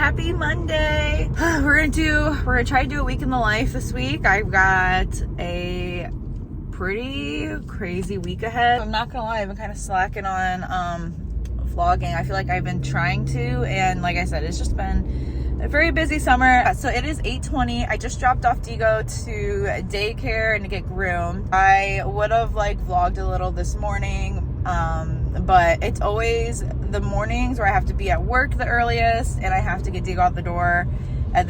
happy Monday. We're gonna try to do a week in the life this week. I've got a pretty crazy week ahead. I'm not gonna lie, I've been kind of slacking on vlogging. I feel like I've been trying to, and like I said, it's just been a very busy summer. So it is 8:20. I just dropped off Digo to daycare and to get groomed. I would have vlogged a little this morning, but it's always the mornings where I have to be at work the earliest, and I have to get Digo out the door at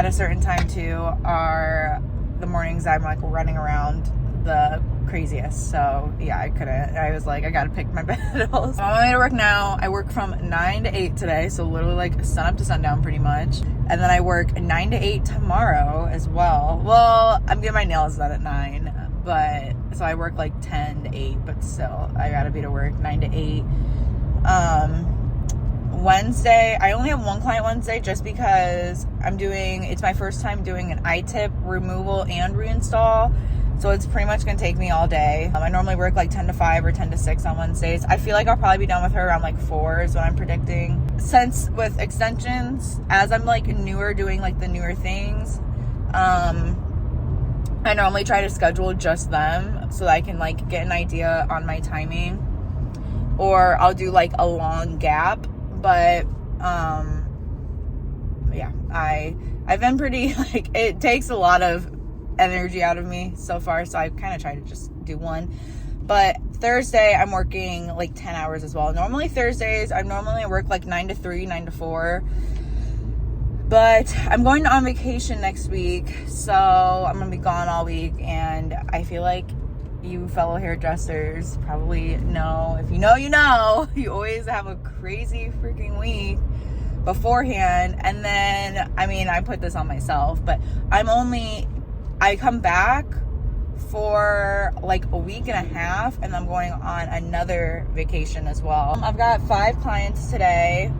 a certain time too, are the mornings I'm running around the craziest. So yeah, I was like, I gotta pick my battles. I'm on my way to work now. I work from 9 to 8 today, so literally sun up to sundown pretty much. And then I work 9 to 8 tomorrow as well. Well, I'm getting my nails done at 9, but so I work 10 to 8, but still I gotta be to work 9 to 8. Wednesday, I only have one client Wednesday just because it's my first time doing an eye-tip removal and reinstall. So it's pretty much going to take me all day. I normally work 10 to 5 or 10 to 6 on Wednesdays. I feel like I'll probably be done with her around 4 is what I'm predicting. Since with extensions, as I'm newer doing the newer things, I normally try to schedule just them so that I can get an idea on my timing. Or I'll do a long gap. But yeah, I've been pretty it takes a lot of energy out of me so far, so I kind of try to just do one. But Thursday I'm working 10 hours as well. Normally Thursdays I work 9 to 3, 9 to 4, but I'm going on vacation next week, so I'm gonna be gone all week. And I feel like you fellow hairdressers probably know, if you know, you always have a crazy freaking week beforehand. And then I put this on myself, but I come back for a week and a half, and I'm going on another vacation as well. I've got 5 clients today,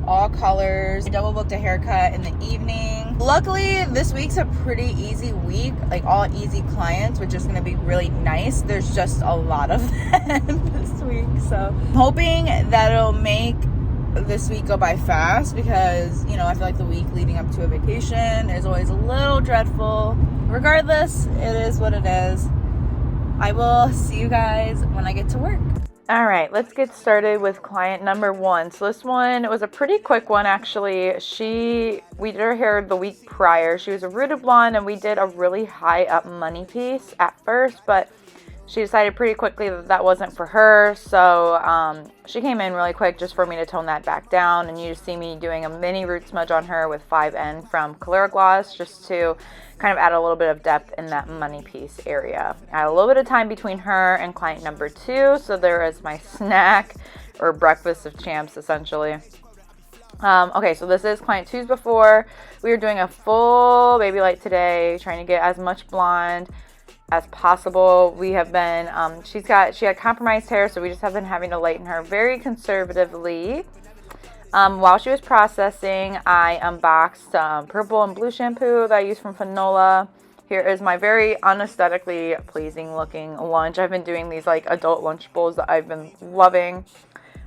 all colors. I double booked a haircut in the evening. Luckily, this week's a pretty easy week, all easy clients, which is going to be really nice. There's just a lot of them this week, so I'm hoping that it'll make this week go by fast, because I feel the week leading up to a vacation is always a little dreadful. Regardless, it is what it is. I will see you guys when I get to work. All right, let's get started with client number 1. So this one was a pretty quick one, actually. We did her hair the week prior. She was a rooted blonde, and we did a really high up money piece at first, but she decided pretty quickly that wasn't for her. So she came in really quick just for me to tone that back down. And you just see me doing a mini root smudge on her with 5N from Color Gloss, just to kind of add a little bit of depth in that money piece area. I had a little bit of time between her and client number 2. So there is my snack or breakfast of champs, essentially. Okay, so this is client 2's before. We were doing a full baby light today, trying to get as much blonde as possible. We have been, she had compromised hair, so we just have been having to lighten her very conservatively. While she was processing, I unboxed purple and blue shampoo that I use from Fanola. Here is my very unaesthetically pleasing looking lunch. I've been doing these adult lunch bowls that I've been loving.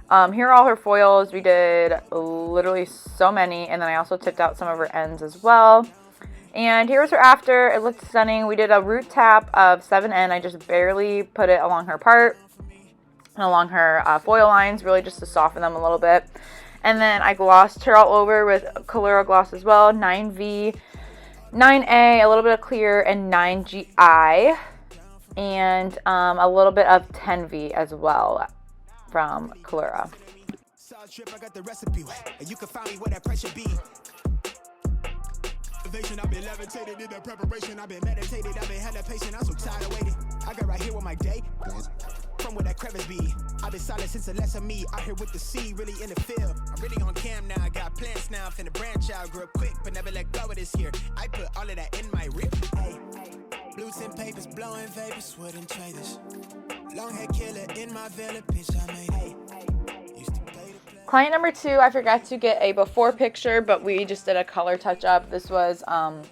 Here are all her foils. We did literally so many, and then I also tipped out some of her ends as well. And here's her after. It looked stunning. We did a root tap of 7N. I just barely put it along her part and along her foil lines, really just to soften them a little bit. And then I glossed her all over with Color Gloss as well, 9V, 9A, a little bit of clear, and 9GI, and a little bit of 10V as well from Colora. I've been levitated in the preparation. I've been meditated. I've been hella patient. I'm so tired of waiting. I got right here with my day. From where that crevice be. I've been silent since the less of me. Out here with the sea, really in the field. I'm really on cam now. I got plans now. I'm finna branch out, grow quick, but never let go of this here. I put all of that in my rip. Hey, blue tint papers, blowing vapors, wouldn't trade this. Long hair killer in my villa, bitch. I made it. Client number 2, I forgot to get a before picture, but we just did a color touch up. This was,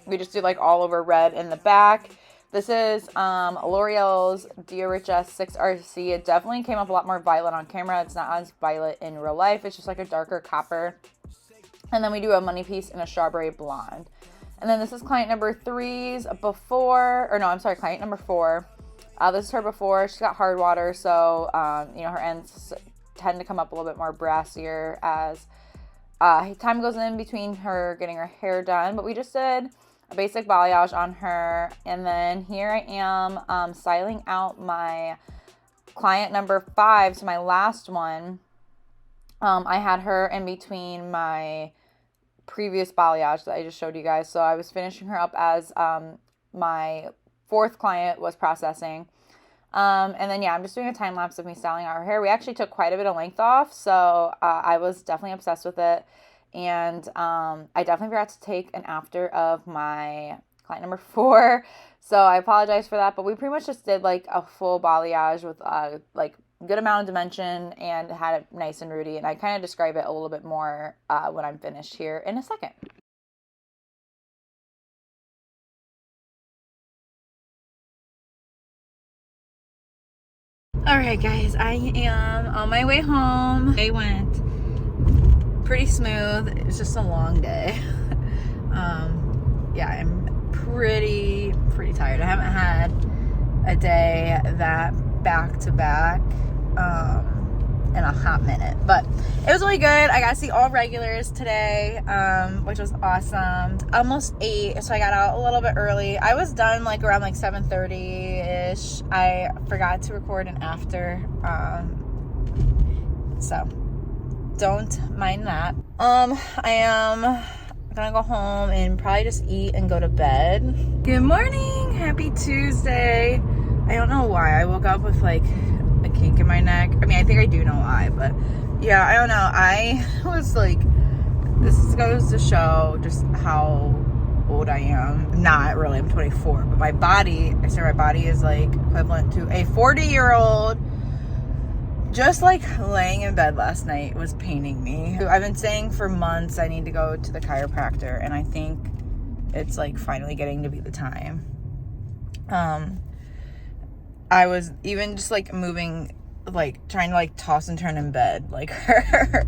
we just did all over red in the back. This is L'Oreal's Dia Rich S 6RC. It definitely came up a lot more violet on camera. It's not as violet in real life. It's just a darker copper. And then we do a money piece and a strawberry blonde. And then this is client number 3's before, or no, I'm sorry, client number 4. This is her before. She's got hard water, so, you know, her ends tend to come up a little bit more brassier as time goes in between her getting her hair done. But we just did a basic balayage on her. And then here I am styling out my client number 5, so my last one. I had her in between my previous balayage that I just showed you guys. So I was finishing her up as my 4th client was processing. And then, yeah, I'm just doing a time lapse of me styling out her hair. We actually took quite a bit of length off, so I was definitely obsessed with it. And I definitely forgot to take an after of my client number 4. So I apologize for that, but we pretty much just did like a full balayage with like good amount of dimension and had it nice and rooty. And I kind of describe it a little bit more when I'm finished here in a second. Alright guys, I am on my way home. Day went pretty smooth. It was just a long day. Yeah, I'm pretty tired. I haven't had a day that back to back in a hot minute, but it was really good. I got to see all regulars today, which was awesome. Almost 8, so I got out a little bit early. I was done like around like 7:30 ish. I forgot to record an after, so don't mind that. I am gonna go home and probably just eat and go to bed. Good morning, happy Tuesday. I don't know why I woke up with like a kink in my neck. I mean, I think I do know why, but yeah, I don't know. I was like, this goes to show just how old I am. Not really, I'm 24, but my body, I say my body is like equivalent to a 40-year-old. Just like laying in bed last night was paining me. I've been saying for months I need to go to the chiropractor, and I think it's like finally getting to be the time. I was even just like moving, like trying to like toss and turn in bed like her.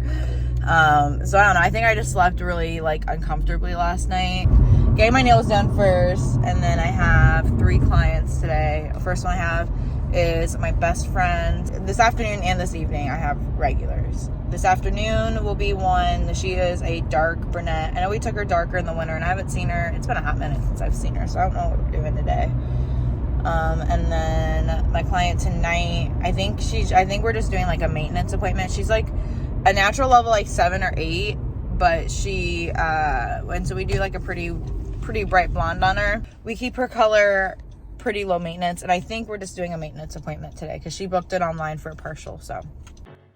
So I don't know, I think I just slept really like uncomfortably last night. Getting my nails done first, and then I have 3 clients today. The first one I have is my best friend. This afternoon and this evening I have regulars. This afternoon will be one. She is a dark brunette. I know we took her darker in the winter and I haven't seen her. It's been a hot minute since I've seen her, so I don't know what we're doing today. And then my client tonight, I think we're just doing like a maintenance appointment. She's like a natural level like 7 or 8, but she and so we do like a pretty bright blonde on her. We keep her color pretty low maintenance, and I think we're just doing a maintenance appointment today because she booked it online for a partial. So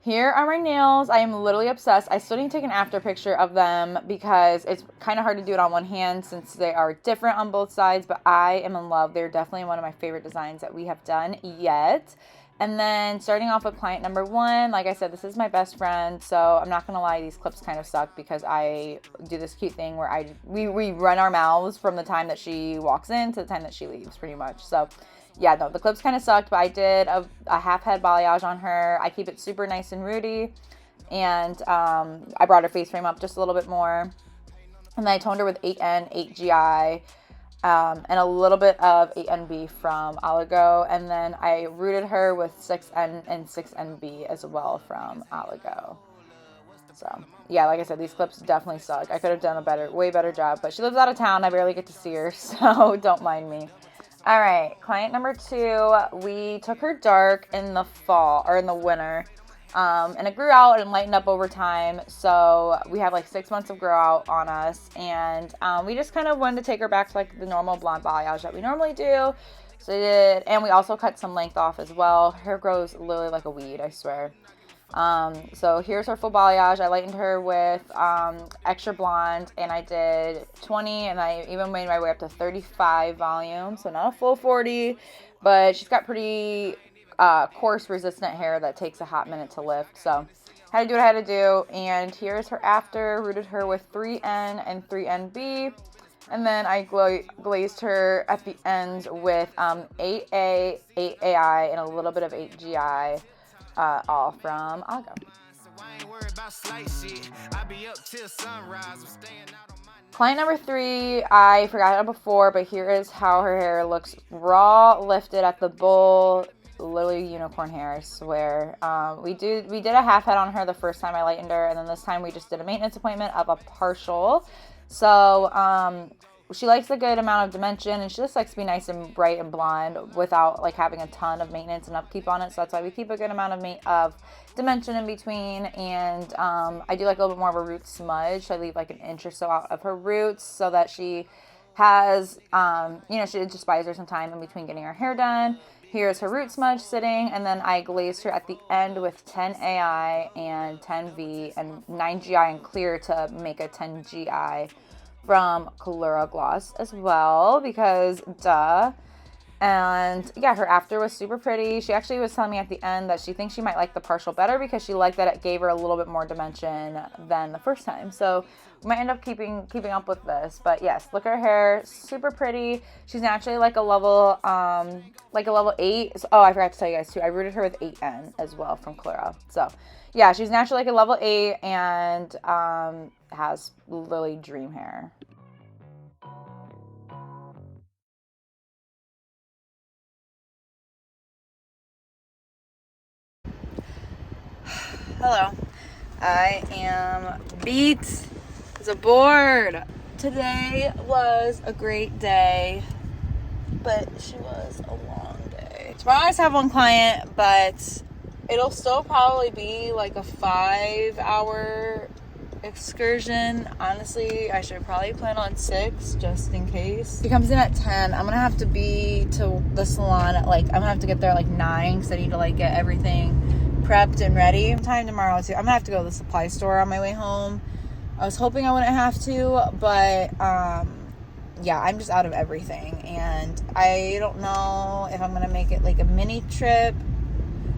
here are my nails. I am literally obsessed. I still need to take an after picture of them because it's kind of hard to do it on one hand since they are different on both sides, but I am in love. They're definitely one of my favorite designs that we have done yet. And then starting off with client number 1, like I said, this is my best friend, so I'm not gonna lie, these clips kind of suck because I do this cute thing where we run our mouths from the time that she walks in to the time that she leaves, pretty much. So yeah, no, the clips kind of sucked, but I did a half head balayage on her. I keep it super nice and rooty, and I brought her face frame up just a little bit more, and then I toned her with 8N, 8GI, and a little bit of 8NB from Oligo, and then I rooted her with 6N and 6NB as well from Oligo. So yeah, like I said, these clips definitely suck. I could have done a way better job, but she lives out of town. I barely get to see her, so don't mind me. All right, client number 2, we took her dark in the fall, or in the winter, and it grew out and lightened up over time, so we have like 6 months of grow out on us, and we just kind of wanted to take her back to like the normal blonde balayage that we normally do, so we did, and we also cut some length off as well. Hair grows literally like a weed, I swear. So here's her full balayage. I lightened her with extra blonde, and I did 20, and I even made my way up to 35 volume, so not a full 40, but she's got pretty coarse resistant hair that takes a hot minute to lift, so had to do what I had to do. And here's her after. Rooted her with 3N and 3NB, and then I glazed her at the end with 8A, 8AI, and a little bit of 8GI, all from Aga. Client number 3, I forgot it before, but here is how her hair looks raw, lifted at the bowl, literally unicorn hair, I swear. We did a half head on her the first time I lightened her, and then this time we just did a maintenance appointment of a partial. So she likes a good amount of dimension, and she just likes to be nice and bright and blonde without like having a ton of maintenance and upkeep on it. So that's why we keep a good amount of dimension in between. And I do like a little bit more of a root smudge, so I leave like an inch or so out of her roots so that she has she just buys her some time in between getting her hair done. Here's her root smudge sitting, and then I glazed her at the end with 10 AI and 10 V and 9 GI and clear to make a 10 GI from Colora Gloss as well, because duh. And yeah, her after was super pretty. She actually was telling me at the end that she thinks she might like the partial better because she liked that it gave her a little bit more dimension than the first time. So we might end up keeping up with this. But yes, look at her hair, super pretty. She's naturally like a level 8. Oh, I forgot to tell you guys too, I rooted her with 8N as well from Colora. So yeah, she's naturally like a level 8 and has literally dream hair. Hello. I am beat as a board. Today was a great day, but she was a long day. Tomorrow I just have one client, but it'll still probably be like a 5-hour excursion. Honestly, I should probably plan on 6 just in case. She comes in at 10. I'm gonna have to be to the salon at I'm gonna have to get there at 9 because I need to get everything prepped and ready. Time tomorrow too. I'm gonna have to go to the supply store on my way home. I was hoping I wouldn't have to, but yeah, I'm just out of everything, and I don't know if I'm gonna make it a mini trip.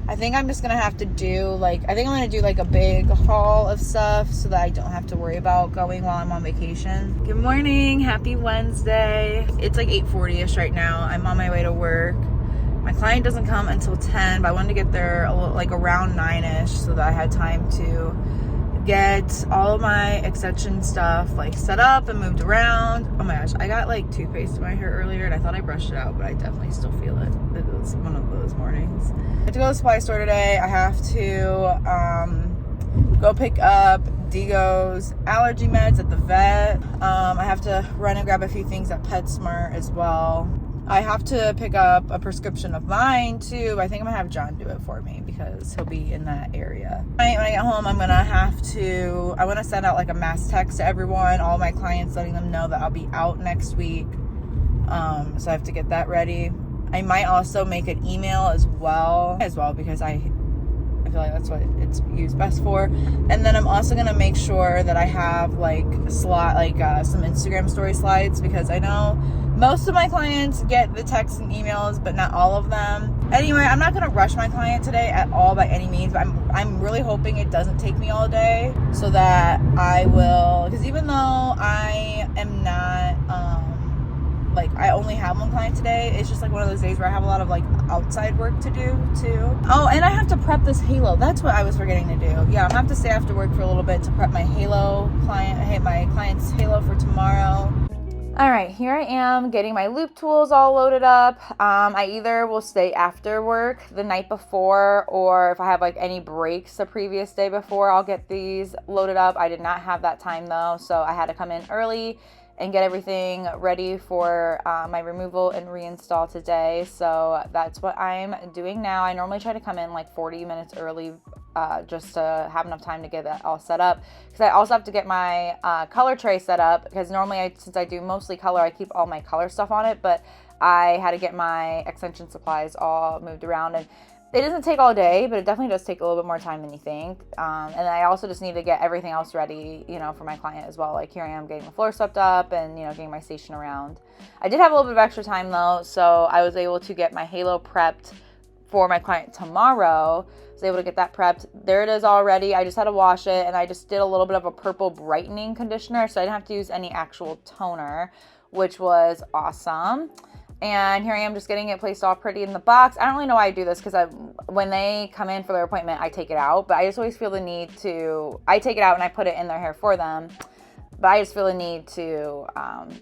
I think I'm just gonna have to do I think I'm gonna do a big haul of stuff so that I don't have to worry about going while I'm on vacation. Good morning, happy Wednesday. It's 8:40ish right now. I'm on my way to work. My client doesn't come until 10, but I wanted to get there around 9ish so that I had time to get all of my extension stuff set up and moved around. Oh my gosh, I got toothpaste in my hair earlier and I thought I brushed it out, but I definitely still feel it. It was one of those mornings. I have to go to the supply store today. I have to go pick up Digo's allergy meds at the vet. I have to run and grab a few things at PetSmart as well. I have to pick up a prescription of mine too. I think I'm gonna have John do it for me because he'll be in that area. When I get home, I want to send out a mass text to everyone, all my clients, letting them know that I'll be out next week. So I have to get that ready. I might also make an email as well because I feel like that's what it's used best for. And then I'm also gonna make sure that I have some Instagram story slides, because I know most of my clients get the texts and emails, but not all of them. Anyway, I'm not gonna rush my client today at all by any means, but I'm really hoping it doesn't take me all day, so that I will, because even though I am not I only have one client today, it's just one of those days where I have a lot of outside work to do too. Oh, and I have to prep this halo. That's what I was forgetting to do. Yeah, I'm gonna have to stay after work for a little bit to prep my client's halo for tomorrow. All right, here I am getting my loop tools all loaded up. I either will stay after work the night before, or if I have any breaks the previous day before, I'll get these loaded up. I did not have that time though, so I had to come in early and get everything ready for my removal and reinstall today. So that's what I'm doing now. I normally try to come in 40 minutes early just to have enough time to get that all set up, because I also have to get my color tray set up, because normally since I do mostly color, I keep all my color stuff on it, but I had to get my extension supplies all moved around, and it doesn't take all day, but it definitely does take a little bit more time than you think. And I also just need to get everything else ready, for my client as well. Here I am getting the floor swept up and, getting my station around. I did have a little bit of extra time though, so I was able to get my halo prepped for my client tomorrow. I was able to get that prepped. There it is already. I just had to wash it, and I just did a little bit of a purple brightening conditioner, so I didn't have to use any actual toner, which was awesome. And here I am just getting it placed all pretty in the box. I don't really know why I do this because when they come in for their appointment, I take it out. But I just always feel the need to, I take it out and I put it in their hair for them. But I just feel the need to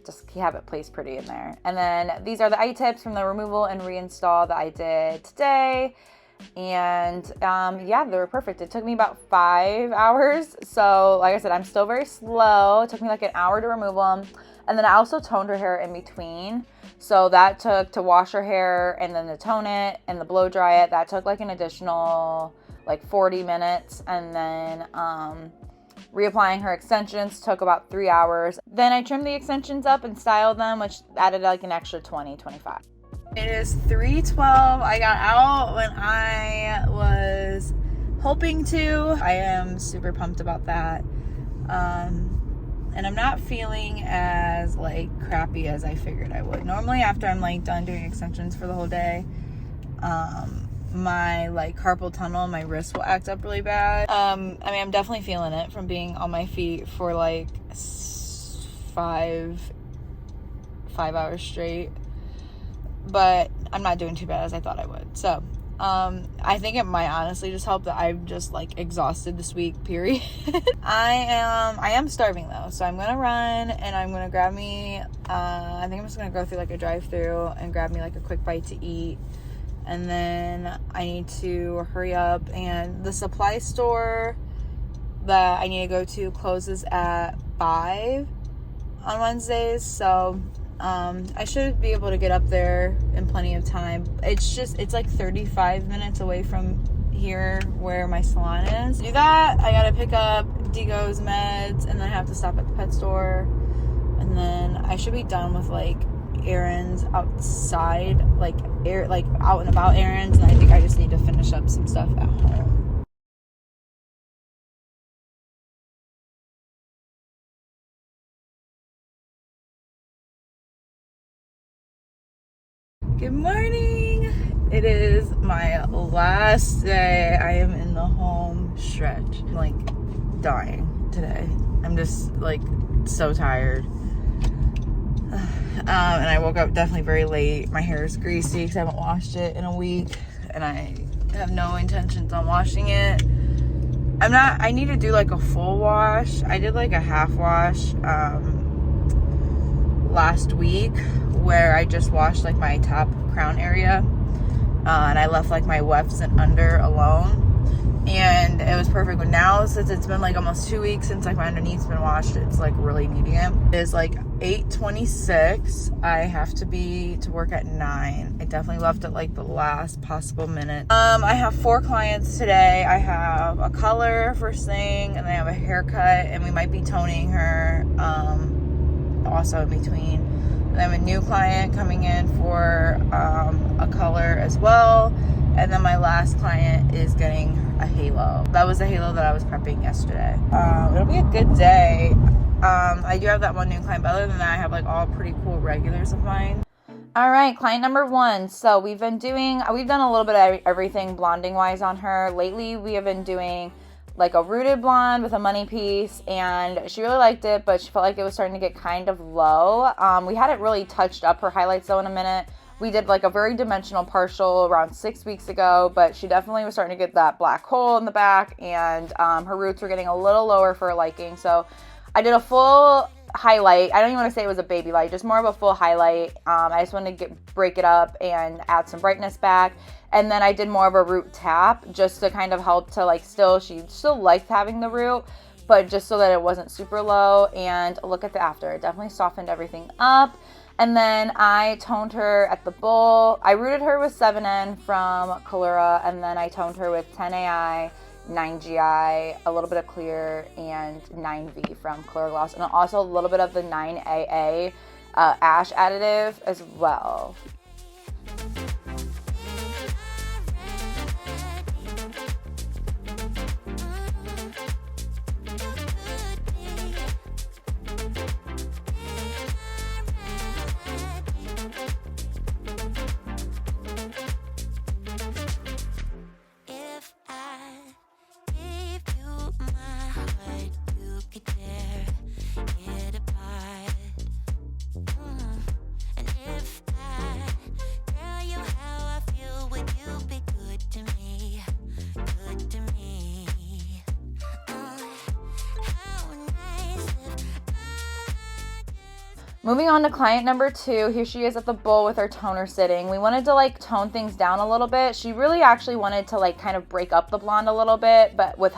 just have it placed pretty in there. And then these are the eye tips from the removal and reinstall that I did today. And yeah, they were perfect. It took me about 5 hours. So like I said, I'm still very slow. It took me like an hour to remove them. And then I also toned her hair in between. So that took to wash her hair and then to tone it and the blow dry it. That took like an additional like 40 minutes. And then reapplying her extensions took about 3 hours. Then I trimmed the extensions up and styled them, which added like an extra 20-25. It is 3:12. I got out when I was hoping to. I am super pumped about that. And I'm not feeling as like crappy as I figured I would. Normally after I'm like done doing extensions for the whole day, my like carpal tunnel, my wrist will act up really bad. I mean, I'm definitely feeling it from being on my feet for like 5 hours straight, but I'm not doing too bad as I thought I would. So I think it might honestly just help that I'm just like exhausted this week, period. I am starving though, so I'm gonna run and I'm gonna grab me I think I'm just gonna go through like a drive-through and grab me like a quick bite to eat, and then I need to hurry up, and the supply store that I need to go to closes at 5 on Wednesdays, so I should be able to get up there in plenty of time. It's like 35 minutes away from here where my salon is. To do that, I gotta pick up Digo's meds, and then I have to stop at the pet store, and then I should be done with like errands outside, like out and about errands, and I think I just need to finish up some stuff at home. Good morning. It is my last day. I am in the home stretch. I'm like dying today. I'm just like so tired. And I woke up definitely very late. My hair is greasy because I haven't washed it in a week, and I have no intentions on washing it. I need to do like a full wash. I did like a half wash last week, where I just washed like my top crown area, and I left like my wefts and under alone, and it was perfect. But now, since it's been like almost 2 weeks since like my underneath's been washed, it's like really needing it. It is like 8:26. I have to be to work at 9. I definitely left at like the last possible minute. I have 4 clients today. I have a color first thing, and then I have a haircut, and we might be toning her also in between. And I have a new client coming in for a color as well, and then my last client is getting a halo. That was the halo that I was prepping yesterday. It'll be a good day. I do have that one new client, but other than that, I have like all pretty cool regulars of mine. All right, client number 1. So we've done a little bit of everything blonding wise on her. Lately, we have been doing like a rooted blonde with a money piece, and she really liked it, but she felt like it was starting to get kind of low. We hadn't really touched up her highlights though in a minute. We did like a very dimensional partial around 6 weeks ago, but she definitely was starting to get that black hole in the back, and her roots were getting a little lower for her liking. So I did a full highlight. I don't even want to say it was a baby light, just more of a full highlight. I just wanted to break it up and add some brightness back. And then I did more of a root tap just to kind of help to like she still liked having the root, but just so that it wasn't super low. And look at the after. It definitely softened everything up. And then I toned her at the bowl. I rooted her with 7N from Colura, and then I toned her with 10AI, 9GI, a little bit of clear, and 9V from Clear Gloss, and also a little bit of the 9AA ash additive as well. And if I Moving on to client number 2, here she is at the bowl with her toner sitting. We wanted to like tone things down a little bit. She really actually wanted to like kind of break up the blonde a little bit, but with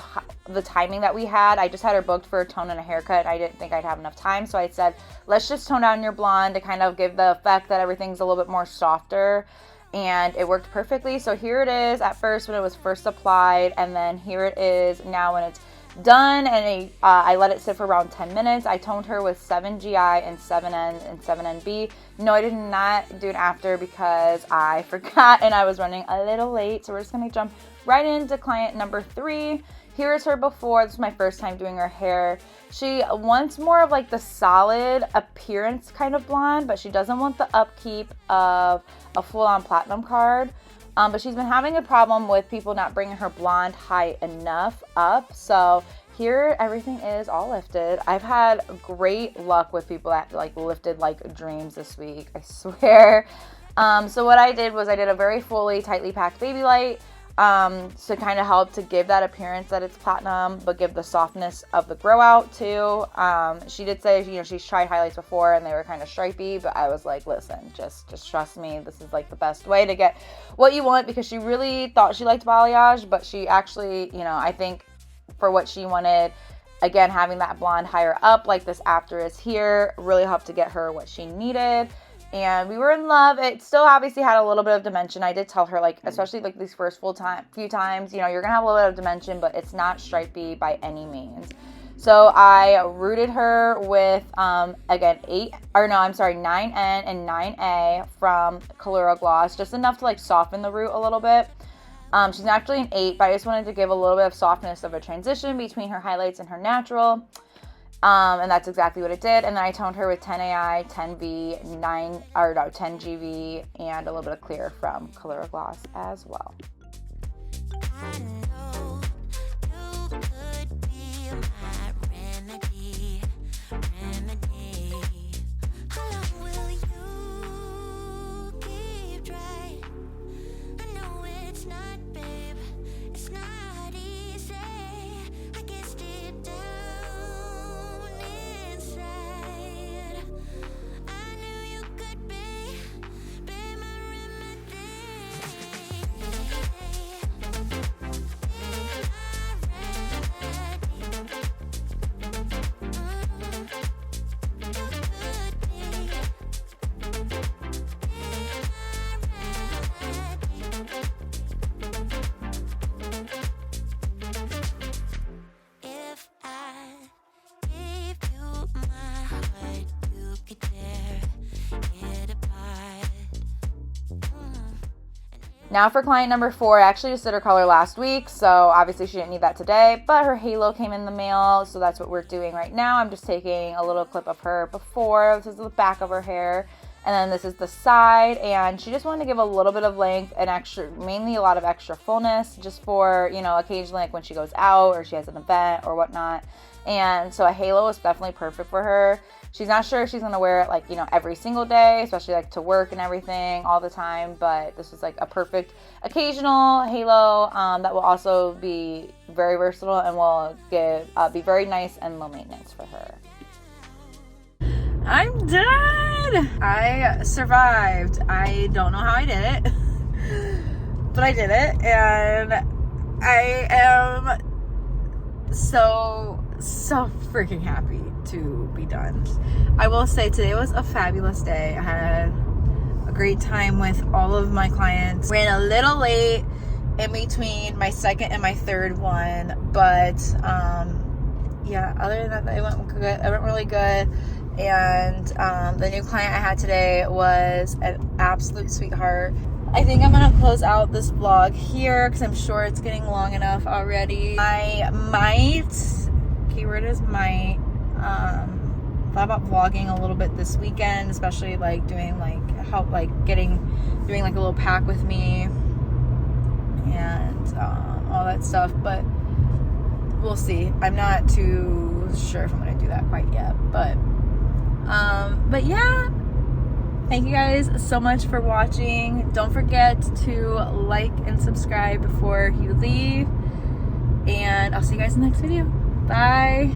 the timing that we had, I just had her booked for a tone and a haircut. I didn't think I'd have enough time, so I said, let's just tone down your blonde to kind of give the effect that everything's a little bit more softer, and it worked perfectly. So here it is at first when it was first applied, and then here it is now when it's done, and I let it sit for around 10 minutes. I toned her with 7GI and 7N and 7NB. No, I did not do it after because I forgot and I was running a little late. So we're just going to jump right into client number 3. Here is her before. This is my first time doing her hair. She wants more of like the solid appearance kind of blonde, but she doesn't want the upkeep of a full-on platinum card. But she's been having a problem with people not bringing her blonde high enough up. So here everything is all lifted. I've had great luck with people that like lifted like dreams this week, I swear. So what I did was I did a very fully tightly packed baby light to kind of help to give that appearance that it's platinum, but give the softness of the grow out too. She did say, you know, she's tried highlights before and they were kind of stripey, but I was like, listen, just trust me. This is like the best way to get what you want, because she really thought she liked balayage, but she actually, you know, I think for what she wanted, again, having that blonde higher up like this after is here really helped to get her what she needed. And we were in love. It still obviously had a little bit of dimension. I did tell her, like, especially like these first few times, you know, you're gonna have a little bit of dimension, but it's not stripey by any means. So I rooted her with, again, 9N and 9A from Colora Gloss, just enough to like soften the root a little bit. She's actually an 8, but I just wanted to give a little bit of softness of a transition between her highlights and her natural. And that's exactly what it did. And then I toned her with 10AI, 10V, 10GV, and a little bit of clear from Colora Gloss as well. I know you could be my remedy. How long will you keep trying? I know it's not, babe, it's not easy. I guess deep down inside, I knew you could be my remedy. If I gave you my heart, you could tear it apart. Now for client number 4, I actually just did her color last week, so obviously she didn't need that today, but her halo came in the mail, so that's what we're doing right now. I'm just taking a little clip of her before. This is the back of her hair, and then this is the side, and she just wanted to give a little bit of length and extra, mainly a lot of extra fullness, just for, you know, occasionally like when she goes out or she has an event or whatnot. And so a halo is definitely perfect for her. She's not sure if she's gonna wear it like, you know, every single day, especially like to work and everything all the time, but this is like a perfect occasional halo that will also be very versatile and will be very nice and low maintenance for her. I'm done. I survived. I don't know how I did it, but I did it, and I am so freaking happy to be done. I will say today was a fabulous day. I had a great time with all of my clients. Ran a little late in between my second and my third one, but yeah, other than that, it went good. It went really good. And the new client I had today was an absolute sweetheart. I think I'm gonna close out this vlog here because I'm sure it's getting long enough already. I might, keyword is might, thought about vlogging a little bit this weekend, especially like doing like doing like a little pack with me and all that stuff, but we'll see. I'm not too sure if I'm gonna do that quite yet, but yeah, thank you guys so much for watching. Don't forget to like and subscribe before you leave, and I'll see you guys in the next video. Bye.